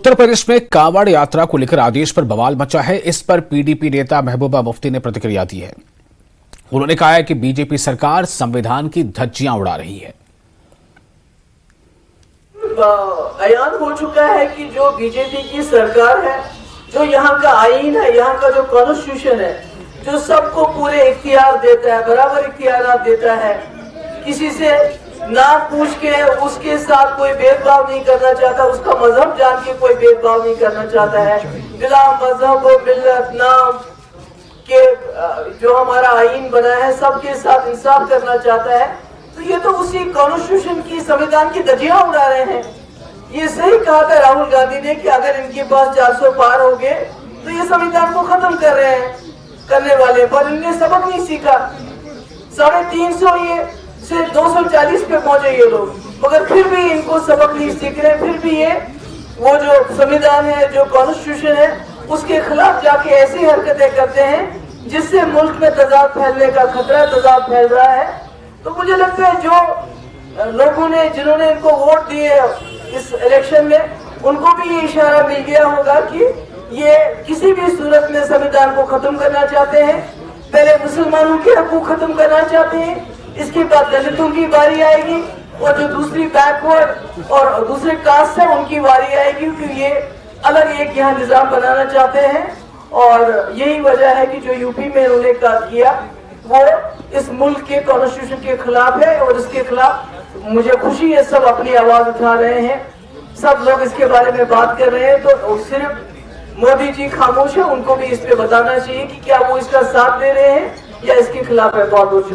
उत्तर प्रदेश में कांवड़ यात्रा को लेकर आदेश पर बवाल मचा है। इस पर पीडीपी नेता महबूबा मुफ्ती ने प्रतिक्रिया दी है। उन्होंने कहा है कि बीजेपी सरकार संविधान की धज्जियां उड़ा रही है। ऐलान हो चुका है कि जो बीजेपी की सरकार है, जो यहाँ का आईन है, यहाँ का जो कॉन्स्टिट्यूशन है, जो सबको पूरे इख्तियार देता है, बराबर इख्तियार देता है, किसी से ना पूछ के उसके साथ कोई भेदभाव नहीं करना चाहता, उसका मजहब जान के कोई भेदभाव नहीं करना चाहता है, बिला मजहब और मिल्लत नाम के जो हमारा आईन बना है सबके साथ इंसाफ करना चाहता है। तो ये तो उसी कॉन्स्टिट्यूशन की, संविधान की धज्जियां उड़ा रहे हैं। ये सही कहा था राहुल गांधी ने कि अगर इनके पास 400 पार हो गए तो ये संविधान को खत्म कर रहे हैं, करने वाले, पर इनने सबक नहीं सीखा। 350 ये से 240 पे पहुंचे ये लोग, मगर फिर भी इनको सबक नहीं सीख रहे। फिर भी ये वो जो संविधान है, जो कॉन्स्टिट्यूशन है, उसके खिलाफ जाके ऐसी हरकतें करते हैं जिससे मुल्क में तजाद फैलने का खतरा, तजाद फैल रहा है। तो मुझे लगता है जो लोगों ने, जिन्होंने इनको वोट दिए इस इलेक्शन में, उनको भी ये इशारा मिल गया होगा कि ये किसी भी सूरत में संविधान को खत्म करना चाहते हैं। पहले मुसलमानों के हक को खत्म करना चाहते हैं, इसके बाद दलितों की बारी आएगी, और जो दूसरी बैकवर्ड और दूसरे कास्ट है उनकी बारी आएगी, क्योंकि ये अलग एक यहाँ निजाम बनाना चाहते हैं। और यही वजह है कि जो यूपी में उन्होंने किया वो इस मुल्क के कॉन्स्टिट्यूशन के खिलाफ है, और इसके खिलाफ मुझे खुशी है सब अपनी आवाज उठा रहे हैं, सब लोग इसके बारे में बात कर रहे हैं। तो सिर्फ मोदी जी खामोश है, उनको भी इस पे बताना चाहिए कि क्या वो इसका साथ दे रहे हैं या इसके खिलाफ है। बहुत बहुत